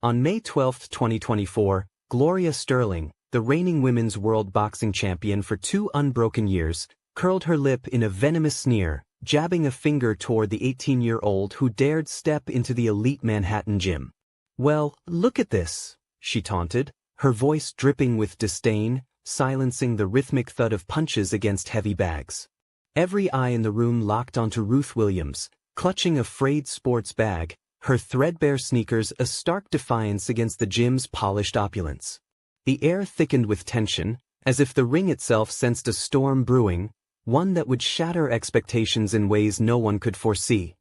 On May 12, 2024, Gloria Sterling, the reigning women's world boxing champion for 2 unbroken years, curled her lip in a venomous sneer, jabbing a finger toward the 18-year-old who dared step into the elite Manhattan gym. "Well, look at this," she taunted, her voice dripping with disdain, silencing the rhythmic thud of punches against heavy bags. Every eye in the room locked onto Ruth Williams, clutching a frayed sports bag, her threadbare sneakers a stark defiance against the gym's polished opulence. The air thickened with tension, as if the ring itself sensed a storm brewing, one that would shatter expectations in ways no one could foresee.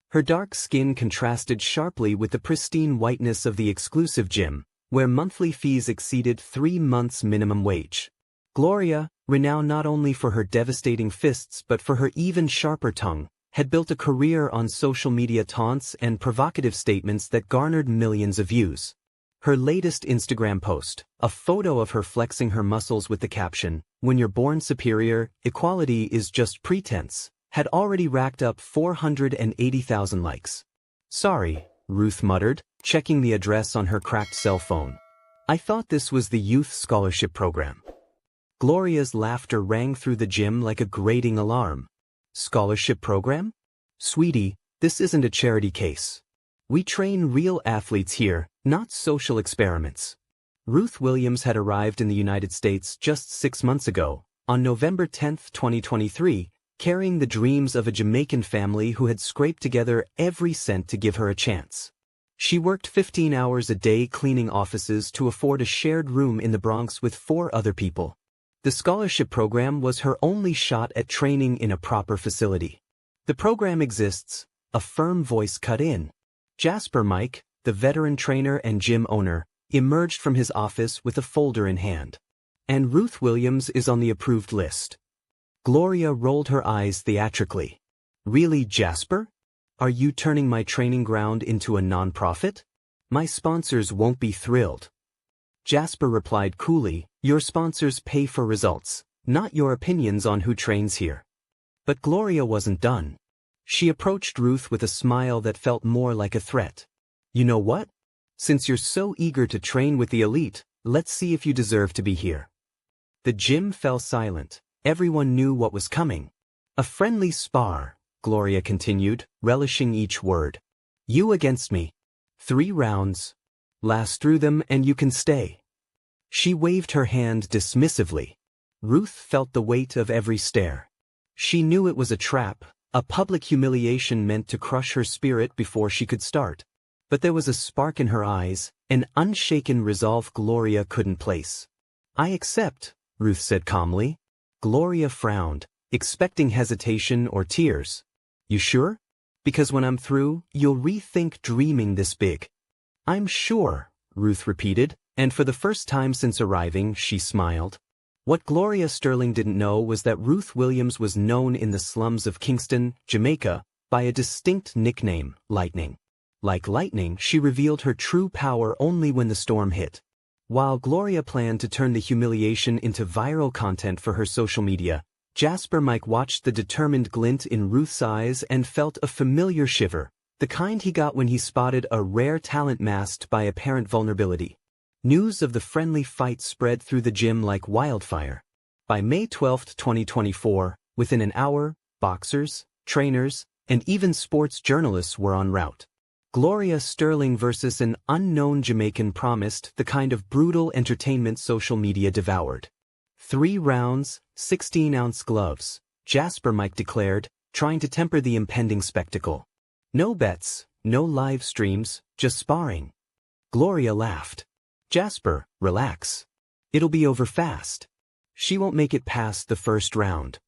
Her dark skin contrasted sharply with the pristine whiteness of the exclusive gym, where monthly fees exceeded 3 months' minimum wage. Gloria, renowned not only for her devastating fists but for her even sharper tongue, had built a career on social media taunts and provocative statements that garnered millions of views. Her latest Instagram post, a photo of her flexing her muscles with the caption, "When you're born superior, equality is just pretense," had already racked up 480,000 likes. "Sorry," Ruth muttered, checking the address on her cracked cell phone. "I thought this was the youth scholarship program." Gloria's laughter rang through the gym like a grating alarm. "Scholarship program? Sweetie, this isn't a charity case. We train real athletes here, not social experiments." Ruth Williams had arrived in the United States just 6 months ago, on November 10, 2023, carrying the dreams of a Jamaican family who had scraped together every cent to give her a chance. She worked 15 hours a day cleaning offices to afford a shared room in the Bronx with 4 other people. The scholarship program was her only shot at training in a proper facility. "The program exists," a firm voice cut in. Jasper Mike, the veteran trainer and gym owner, emerged from his office with a folder in hand. "And Ruth Williams is on the approved list." Gloria rolled her eyes theatrically. "Really, Jasper? Are you turning my training ground into a non-profit? My sponsors won't be thrilled." Jasper replied coolly, "Your sponsors pay for results, not your opinions on who trains here." But Gloria wasn't done. She approached Ruth with a smile that felt more like a threat. "You know what? Since you're so eager to train with the elite, let's see if you deserve to be here." The gym fell silent. Everyone knew what was coming. "A friendly spar," Gloria continued, relishing each word. "You against me. 3 rounds. Last through them and you can stay." She waved her hand dismissively. Ruth felt the weight of every stare. She knew it was a trap, a public humiliation meant to crush her spirit before she could start. But there was a spark in her eyes, an unshaken resolve Gloria couldn't place. "I accept," Ruth said calmly. Gloria frowned, expecting hesitation or tears. "You sure? Because when I'm through, you'll rethink dreaming this big." "I'm sure," Ruth repeated, and for the first time since arriving, she smiled. What Gloria Sterling didn't know was that Ruth Williams was known in the slums of Kingston, Jamaica, by a distinct nickname, Lightning. Like lightning, she revealed her true power only when the storm hit. While Gloria planned to turn the humiliation into viral content for her social media, Jasper Mike watched the determined glint in Ruth's eyes and felt a familiar shiver, the kind he got when he spotted a rare talent masked by apparent vulnerability. News of the friendly fight spread through the gym like wildfire. By May 12, 2024, within an hour, boxers, trainers, and even sports journalists were en route. Gloria Sterling versus an unknown Jamaican promised the kind of brutal entertainment social media devoured. 3 rounds, 16-ounce gloves, Jasper Mike declared, trying to temper the impending spectacle. "No bets, no live streams, just sparring." Gloria laughed. "Jasper, relax. It'll be over fast. She won't make it past the first round."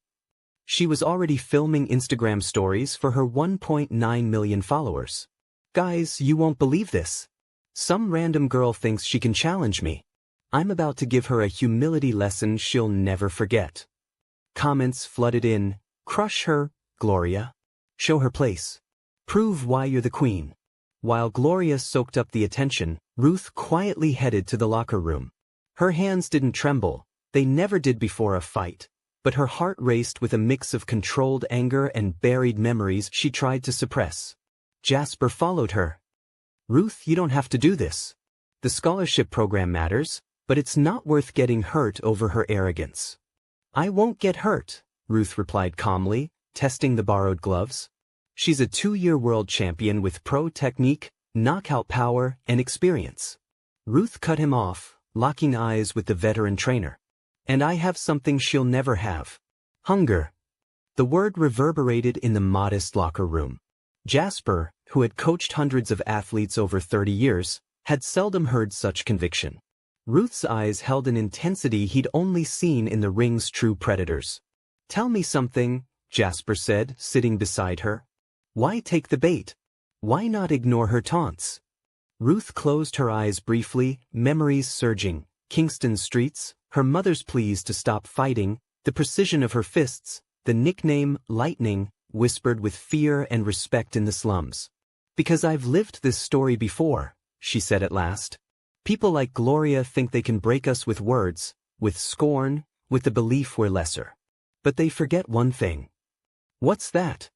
She was already filming Instagram stories for her 1.9 million followers. "Guys, you won't believe this. Some random girl thinks she can challenge me. I'm about to give her a humility lesson she'll never forget." Comments flooded in. "Crush her, Gloria. Show her place. Prove why you're the queen." While Gloria soaked up the attention, Ruth quietly headed to the locker room. Her hands didn't tremble, they never did before a fight, but her heart raced with a mix of controlled anger and buried memories she tried to suppress. Jasper followed her. "Ruth, you don't have to do this. The scholarship program matters, but it's not worth getting hurt over her arrogance. I won't get hurt, Ruth replied calmly, testing the borrowed gloves. She's a 2-year world champion with pro technique, knockout power, and experience. Ruth cut him off, locking eyes with the veteran trainer. And I have something she'll never have. Hunger. The word reverberated in the modest locker room. Jasper, who had coached hundreds of athletes over 30 years, had seldom heard such conviction. Ruth's eyes held an intensity he'd only seen in the ring's true predators. Tell me something, Jasper said, sitting beside her. Why take the bait? Why not ignore her taunts? Ruth closed her eyes briefly, memories surging. Kingston streets, her mother's pleas to stop fighting, the precision of her fists, the nickname, Lightning, whispered with fear and respect in the slums. Because I've lived this story before, she said at last. People like Gloria think they can break us with words, with scorn, with the belief we're lesser. But they forget one thing. What's that?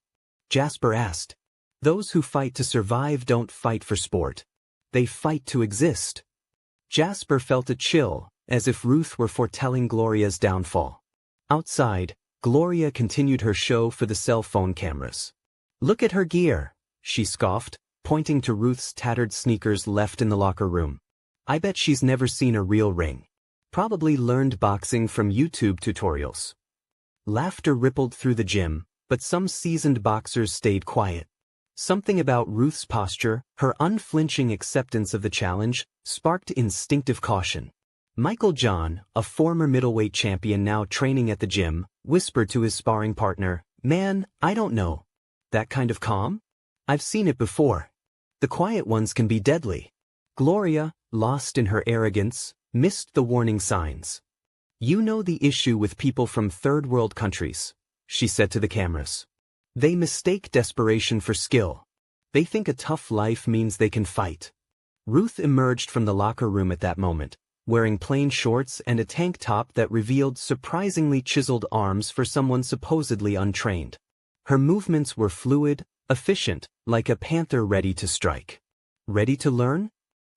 Jasper asked. Those who fight to survive don't fight for sport. They fight to exist. Jasper felt a chill, as if Ruth were foretelling Gloria's downfall. Outside, Gloria continued her show for the cell phone cameras. Look at her gear, she scoffed, pointing to Ruth's tattered sneakers left in the locker room. I bet she's never seen a real ring. Probably learned boxing from YouTube tutorials. Laughter rippled through the gym, but some seasoned boxers stayed quiet. Something about Ruth's posture, her unflinching acceptance of the challenge, sparked instinctive caution. Michael John, a former middleweight champion now training at the gym, whispered to his sparring partner, "Man, I don't know. That kind of calm? I've seen it before. The quiet ones can be deadly." Gloria, lost in her arrogance, missed the warning signs. You know the issue with people from third world countries, she said to the cameras. They mistake desperation for skill. They think a tough life means they can fight. Ruth emerged from the locker room at that moment, wearing plain shorts and a tank top that revealed surprisingly chiseled arms for someone supposedly untrained. Her movements were fluid, efficient, like a panther ready to strike. Ready to learn?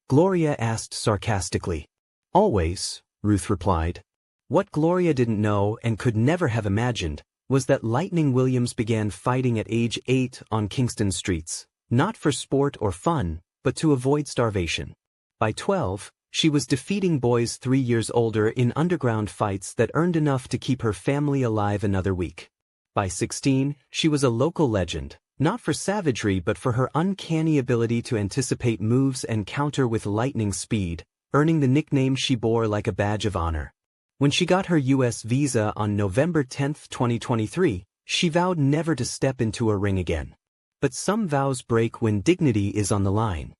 Gloria asked sarcastically. Always, Ruth replied. What Gloria didn't know and could never have imagined was that Lightning Williams began fighting at age 8 on Kingston streets, not for sport or fun, but to avoid starvation. By 12, she was defeating boys 3 years older in underground fights that earned enough to keep her family alive another week. By 16, she was a local legend, not for savagery but for her uncanny ability to anticipate moves and counter with lightning speed, earning the nickname she bore like a badge of honor. When she got her U.S. visa on November 10, 2023, she vowed never to step into a ring again. But some vows break when dignity is on the line.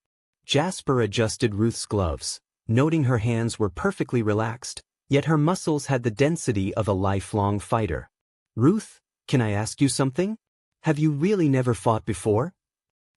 Jasper adjusted Ruth's gloves, noting her hands were perfectly relaxed, yet her muscles had the density of a lifelong fighter. Ruth, can I ask you something? Have you really never fought before?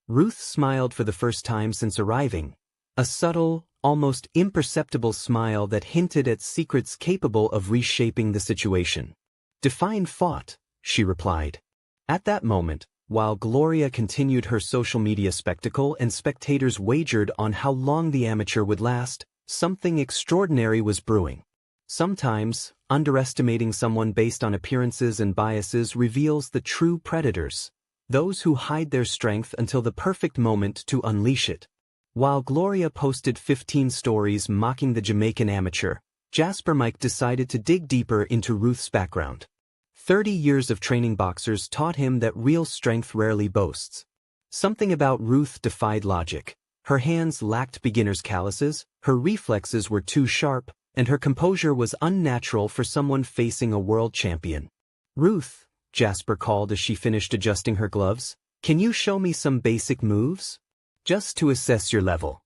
Ruth smiled for the first time since arriving, a subtle, almost imperceptible smile that hinted at secrets capable of reshaping the situation. Define fought, she replied. At that moment, while Gloria continued her social media spectacle and spectators wagered on how long the amateur would last, something extraordinary was brewing. Sometimes, underestimating someone based on appearances and biases reveals the true predators, those who hide their strength until the perfect moment to unleash it. While Gloria posted 15 stories mocking the Jamaican amateur, Jasper Mike decided to dig deeper into Ruth's background. 30 years of training boxers taught him that real strength rarely boasts. Something about Ruth defied logic. Her hands lacked beginner's calluses, her reflexes were too sharp, and her composure was unnatural for someone facing a world champion. Ruth, Jasper called as she finished adjusting her gloves, can you show me some basic moves? Just to assess your level.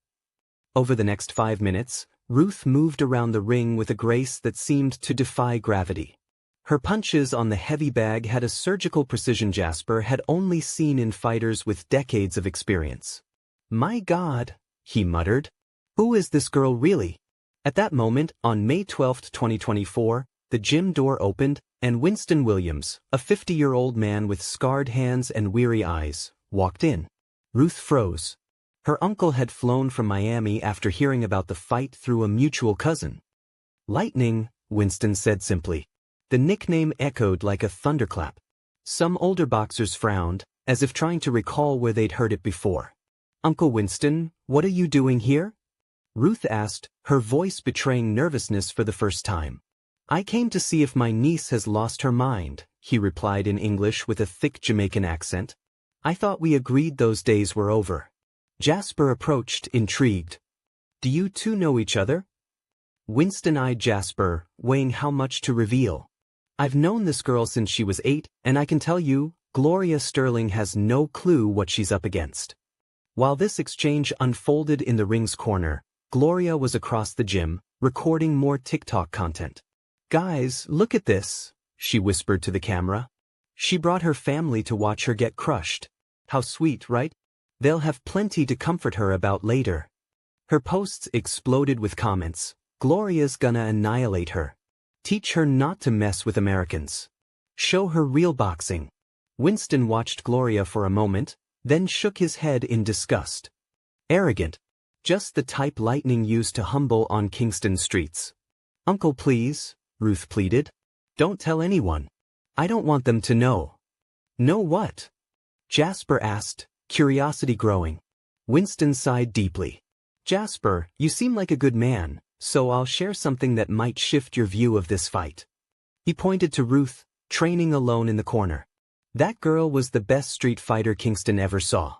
Over the next 5 minutes, Ruth moved around the ring with a grace that seemed to defy gravity. Her punches on the heavy bag had a surgical precision Jasper had only seen in fighters with decades of experience. My God, he muttered. Who is this girl really? At that moment, on May 12, 2024, the gym door opened, and Winston Williams, a 50-year-old man with scarred hands and weary eyes, walked in. Ruth froze. Her uncle had flown from Miami after hearing about the fight through a mutual cousin. Lightning, Winston said simply. The nickname echoed like a thunderclap. Some older boxers frowned, as if trying to recall where they'd heard it before. Uncle Winston, what are you doing here? Ruth asked, her voice betraying nervousness for the first time. I came to see if my niece has lost her mind, he replied in English with a thick Jamaican accent. I thought we agreed those days were over. Jasper approached, intrigued. Do you two know each other? Winston eyed Jasper, weighing how much to reveal. I've known this girl since she was 8, and I can tell you, Gloria Sterling has no clue what she's up against. While this exchange unfolded in the ring's corner, Gloria was across the gym, recording more TikTok content. Guys, look at this, she whispered to the camera. She brought her family to watch her get crushed. How sweet, right? They'll have plenty to comfort her about later. Her posts exploded with comments. Gloria's gonna annihilate her. Teach her not to mess with Americans. Show her real boxing. Winston watched Gloria for a moment, then shook his head in disgust. Arrogant. Just the type Lightning used to humble on Kingston streets. Uncle, please, Ruth pleaded. Don't tell anyone. I don't want them to know. Know what? Jasper asked, curiosity growing. Winston sighed deeply. Jasper, you seem like a good man, so I'll share something that might shift your view of this fight. He pointed to Ruth, training alone in the corner. That girl was the best street fighter Kingston ever saw.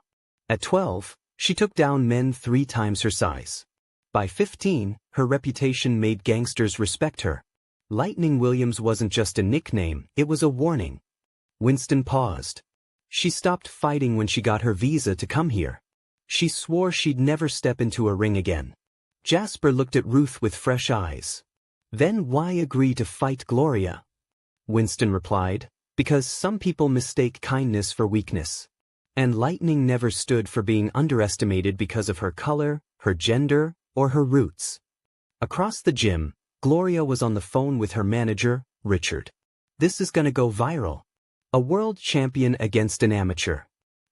At 12, she took down men 3 times her size. By 15, her reputation made gangsters respect her. Lightning Williams wasn't just a nickname, it was a warning. Winston paused. She stopped fighting when she got her visa to come here. She swore she'd never step into a ring again. Jasper looked at Ruth with fresh eyes. Then why agree to fight Gloria? Winston replied, because some people mistake kindness for weakness. And Lightning never stood for being underestimated because of her color, her gender, or her roots. Across the gym, Gloria was on the phone with her manager, Richard. This is gonna go viral. A world champion against an amateur.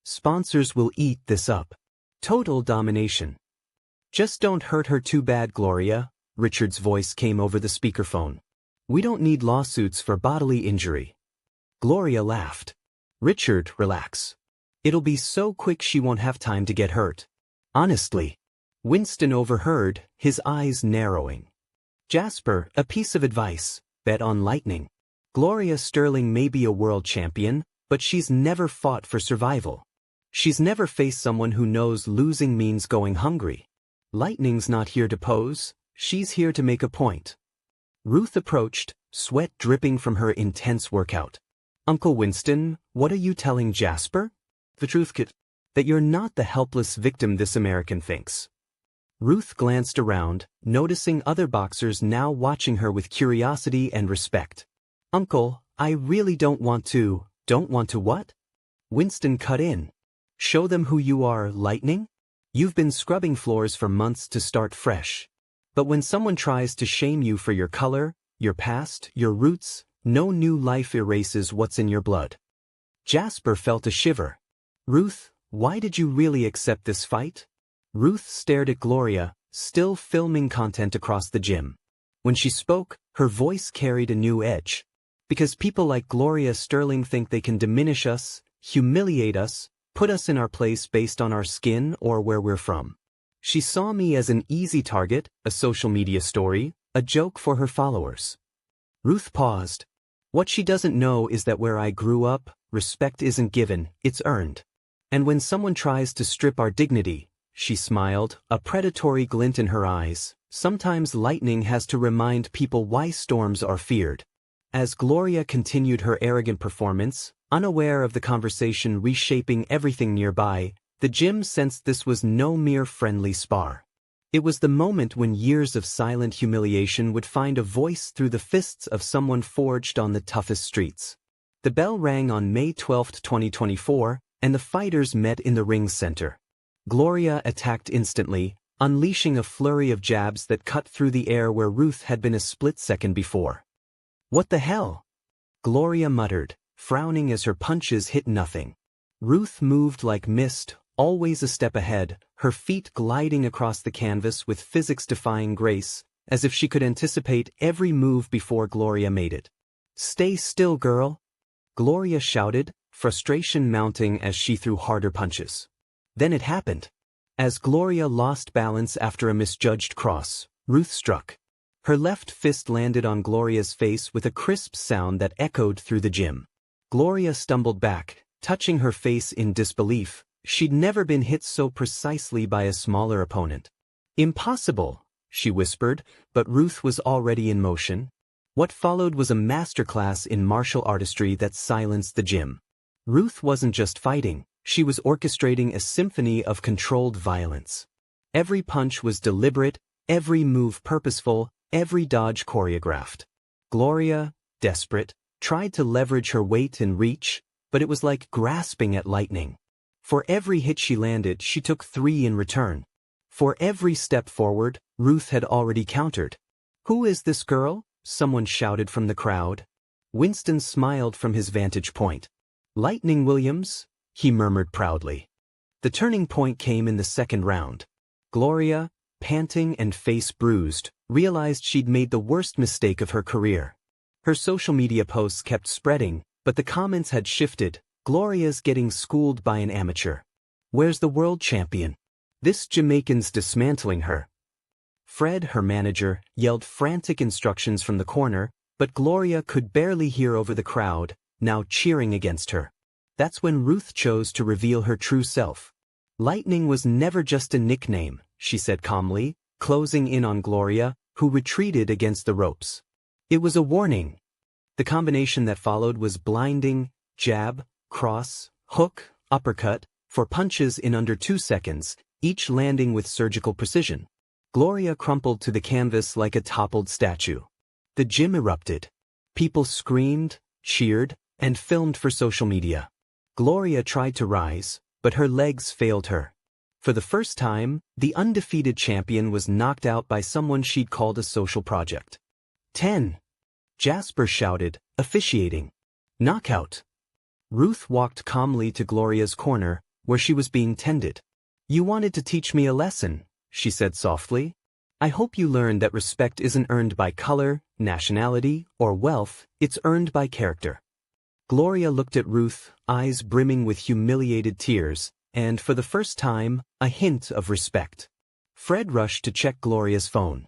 Sponsors will eat this up. Total domination. Just don't hurt her too bad, Gloria, Richard's voice came over the speakerphone. We don't need lawsuits for bodily injury. Gloria laughed. Richard, relax. It'll be so quick she won't have time to get hurt. Honestly. Winston overheard, his eyes narrowing. Jasper, a piece of advice, bet on Lightning. Gloria Sterling may be a world champion, but she's never fought for survival. She's never faced someone who knows losing means going hungry. Lightning's not here to pose, she's here to make a point. Ruth approached, sweat dripping from her intense workout. Uncle Winston, what are you telling Jasper? The truth, kid. That you're not the helpless victim this American thinks. Ruth glanced around, noticing other boxers now watching her with curiosity and respect. Uncle, I really don't want to what? Winston cut in. Show them who you are, Lightning? You've been scrubbing floors for months to start fresh. But when someone tries to shame you for your color, your past, your roots, no new life erases what's in your blood. Jasper felt a shiver. Ruth, why did you really accept this fight? Ruth stared at Gloria, still filming content across the gym. When she spoke, her voice carried a new edge. Because people like Gloria Sterling think they can diminish us, humiliate us, put us in our place based on our skin or where we're from. She saw me as an easy target, a social media story, a joke for her followers. Ruth paused. What she doesn't know is that where I grew up, respect isn't given, it's earned. And when someone tries to strip our dignity, she smiled, a predatory glint in her eyes, sometimes Lightning has to remind people why storms are feared. As Gloria continued her arrogant performance, unaware of the conversation reshaping everything nearby, the gym sensed this was no mere friendly spar. It was the moment when years of silent humiliation would find a voice through the fists of someone forged on the toughest streets. The bell rang on May 12, 2024, and the fighters met in the ring's center. Gloria attacked instantly, unleashing a flurry of jabs that cut through the air where Ruth had been a split second before. What the hell? Gloria muttered, frowning as her punches hit nothing. Ruth moved like mist, always a step ahead, her feet gliding across the canvas with physics-defying grace, as if she could anticipate every move before Gloria made it. "Stay still, girl," Gloria shouted, frustration mounting as she threw harder punches. Then it happened. As Gloria lost balance after a misjudged cross, Ruth struck. Her left fist landed on Gloria's face with a crisp sound that echoed through the gym. Gloria stumbled back, touching her face in disbelief. She'd never been hit so precisely by a smaller opponent. "Impossible," she whispered, but Ruth was already in motion. What followed was a masterclass in martial artistry that silenced the gym. Ruth wasn't just fighting, she was orchestrating a symphony of controlled violence. Every punch was deliberate, every move purposeful, every dodge choreographed. Gloria, desperate, tried to leverage her weight and reach, but it was like grasping at lightning. For every hit she landed, she took 3 in return. For every step forward, Ruth had already countered. "Who is this girl?" someone shouted from the crowd. Winston smiled from his vantage point. "Lightning Williams," he murmured proudly. The turning point came in the second round. Gloria, panting and face bruised, realized she'd made the worst mistake of her career. Her social media posts kept spreading, but the comments had shifted. "Gloria's getting schooled by an amateur. Where's the world champion? This Jamaican's dismantling her." Fred, her manager, yelled frantic instructions from the corner, but Gloria could barely hear over the crowd, now cheering against her. That's when Ruth chose to reveal her true self. "Lightning was never just a nickname," she said calmly, closing in on Gloria, who retreated against the ropes. "It was a warning." The combination that followed was blinding: jab, cross, hook, uppercut, for punches in under 2 seconds, each landing with surgical precision. Gloria crumpled to the canvas like a toppled statue. The gym erupted. People screamed, cheered, and filmed for social media. Gloria tried to rise, but her legs failed her. For the first time, the undefeated champion was knocked out by someone she'd called a social project. 10. Jasper shouted, officiating. "Knockout." Ruth walked calmly to Gloria's corner, where she was being tended. "You wanted to teach me a lesson," she said softly. "I hope you learned that respect isn't earned by color, nationality, or wealth, it's earned by character." Gloria looked at Ruth, eyes brimming with humiliated tears, and for the first time, a hint of respect. Fred rushed to check Gloria's phone.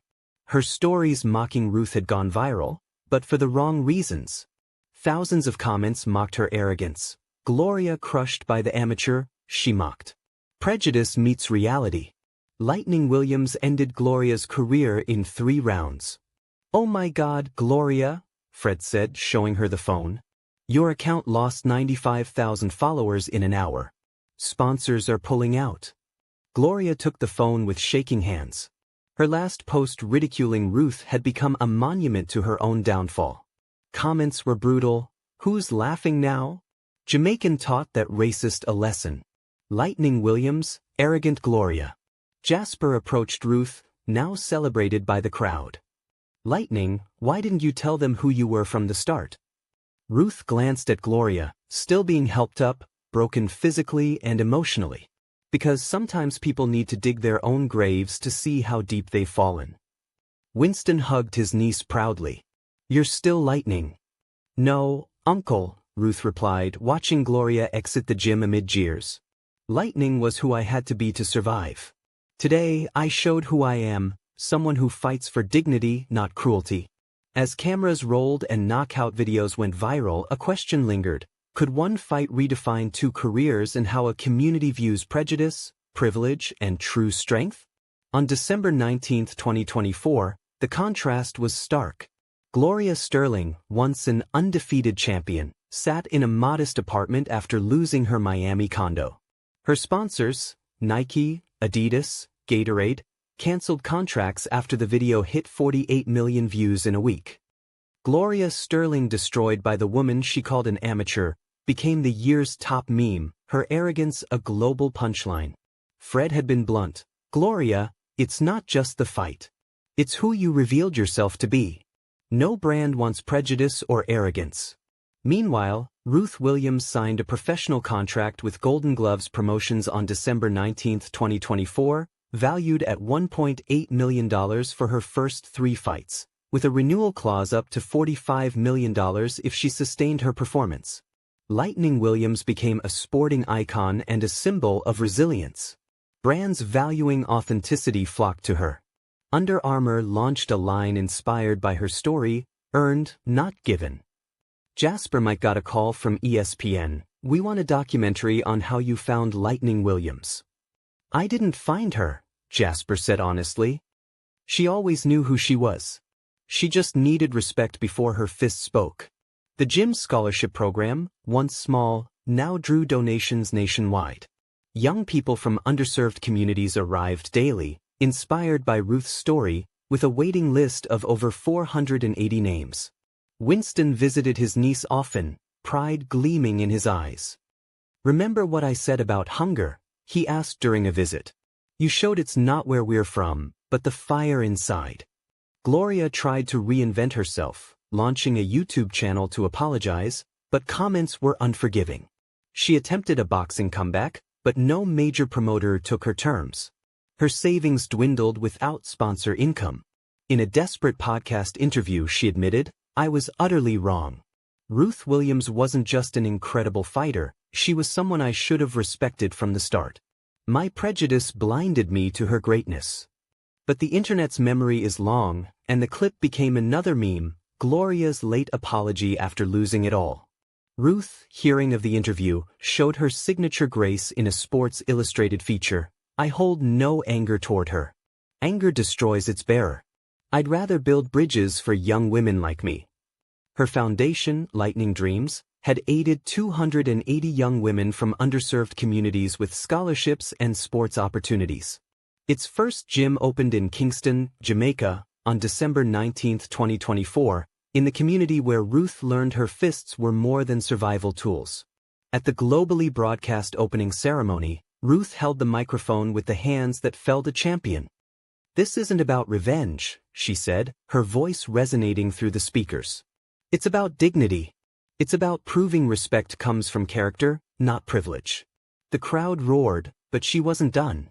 Her stories mocking Ruth had gone viral, but for the wrong reasons. Thousands of comments mocked her arrogance. Gloria crushed by the amateur, she mocked. Prejudice meets reality. Lightning Williams ended Gloria's career in 3 rounds. "Oh my God, Gloria," Fred said, showing her the phone. "Your account lost 95,000 followers in an hour. Sponsors are pulling out." Gloria took the phone with shaking hands. Her last post ridiculing Ruth had become a monument to her own downfall. Comments were brutal. "Who's laughing now?" Jamaican taught that racist a lesson. Lightning Williams, arrogant Gloria. Jasper approached Ruth, now celebrated by the crowd. "Lightning, why didn't you tell them who you were from the start?" Ruth glanced at Gloria, still being helped up, broken physically and emotionally. Because sometimes people need to dig their own graves to see how deep they've fallen. Winston hugged his niece proudly. "You're still Lightning." "No, Uncle," Ruth replied, watching Gloria exit the gym amid jeers. "Lightning was who I had to be to survive. Today, I showed who I am, someone who fights for dignity, not cruelty." As cameras rolled and knockout videos went viral, a question lingered. Could one fight redefine 2 careers and how a community views prejudice, privilege, and true strength? On December 19, 2024, the contrast was stark. Gloria Sterling, once an undefeated champion, sat in a modest apartment after losing her Miami condo. Her sponsors, Nike, Adidas, Gatorade, canceled contracts after the video hit 48 million views in a week. Gloria Sterling, destroyed by the woman she called an amateur, became the year's top meme, her arrogance a global punchline. Fred had been blunt. "Gloria, it's not just the fight. It's who you revealed yourself to be. No brand wants prejudice or arrogance." Meanwhile, Ruth Williams signed a professional contract with Golden Gloves Promotions on December 19, 2024, valued at $1.8 million for her first 3 fights, with a renewal clause up to $45 million if she sustained her performance. Lightning Williams became a sporting icon and a symbol of resilience. Brands valuing authenticity flocked to her. Under Armour launched a line inspired by her story, "Earned, not given." Jasper Mike got a call from ESPN. "We want a documentary on how you found Lightning Williams." "I didn't find her," Jasper said honestly. "She always knew who she was. She just needed respect before her fist spoke." The gym scholarship program, once small, now drew donations nationwide. Young people from underserved communities arrived daily, inspired by Ruth's story, with a waiting list of over 480 names. Winston visited his niece often, pride gleaming in his eyes. "Remember what I said about hunger?" he asked during a visit. "You showed it's not where we're from, but the fire inside." Gloria tried to reinvent herself, launching a YouTube channel to apologize, but comments were unforgiving. She attempted a boxing comeback, but no major promoter took her terms. Her savings dwindled without sponsor income. In a desperate podcast interview, she admitted, "I was utterly wrong." Ruth Williams wasn't just an incredible fighter, she was someone I should have respected from the start. My prejudice blinded me to her greatness. But the internet's memory is long, and the clip became another meme, Gloria's late apology after losing it all. Ruth, hearing of the interview, showed her signature grace in a Sports Illustrated feature. "I hold no anger toward her. Anger destroys its bearer. I'd rather build bridges for young women like me." Her foundation, Lightning Dreams, had aided 280 young women from underserved communities with scholarships and sports opportunities. Its first gym opened in Kingston, Jamaica, on December 19, 2024, in the community where Ruth learned her fists were more than survival tools. At the globally broadcast opening ceremony, Ruth held the microphone with the hands that felled a champion. "This isn't about revenge," she said, her voice resonating through the speakers. "It's about dignity. It's about proving respect comes from character, not privilege." The crowd roared, but she wasn't done.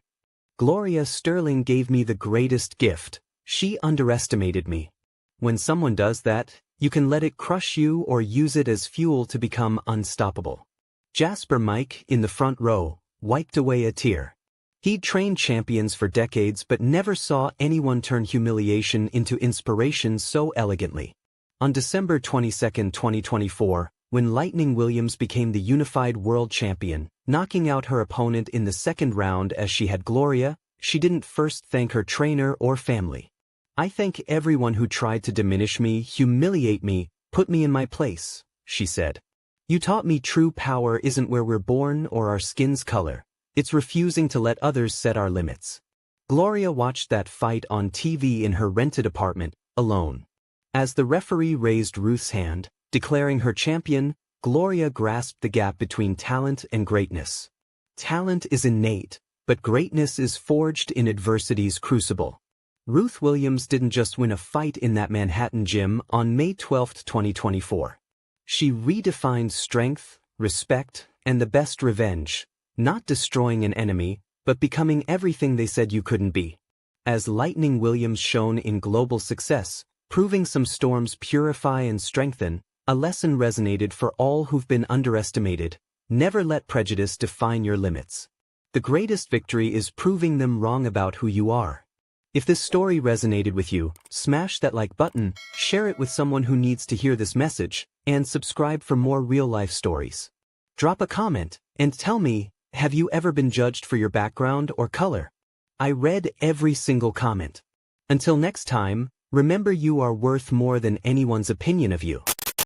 "Gloria Sterling gave me the greatest gift. She underestimated me. When someone does that, you can let it crush you or use it as fuel to become unstoppable." Jasper Mike, in the front row, wiped away a tear. He'd trained champions for decades but never saw anyone turn humiliation into inspiration so elegantly. On December 22, 2024, when Lightning Williams became the unified world champion, knocking out her opponent in the second round as she had Gloria, she didn't first thank her trainer or family. "I thank everyone who tried to diminish me, humiliate me, put me in my place," she said. "You taught me true power isn't where we're born or our skin's color. It's refusing to let others set our limits." Gloria watched that fight on TV in her rented apartment, alone. As the referee raised Ruth's hand, declaring her champion, Gloria grasped the gap between talent and greatness. Talent is innate, but greatness is forged in adversity's crucible. Ruth Williams didn't just win a fight in that Manhattan gym on May 12, 2024. She redefined strength, respect, and the best revenge, not destroying an enemy, but becoming everything they said you couldn't be. As Lightning Williams shone in global success, proving some storms purify and strengthen, a lesson resonated for all who've been underestimated: never let prejudice define your limits. The greatest victory is proving them wrong about who you are. If this story resonated with you, smash that like button, share it with someone who needs to hear this message, and subscribe for more real-life stories. Drop a comment, and tell me, have you ever been judged for your background or color? I read every single comment. Until next time, remember you are worth more than anyone's opinion of you.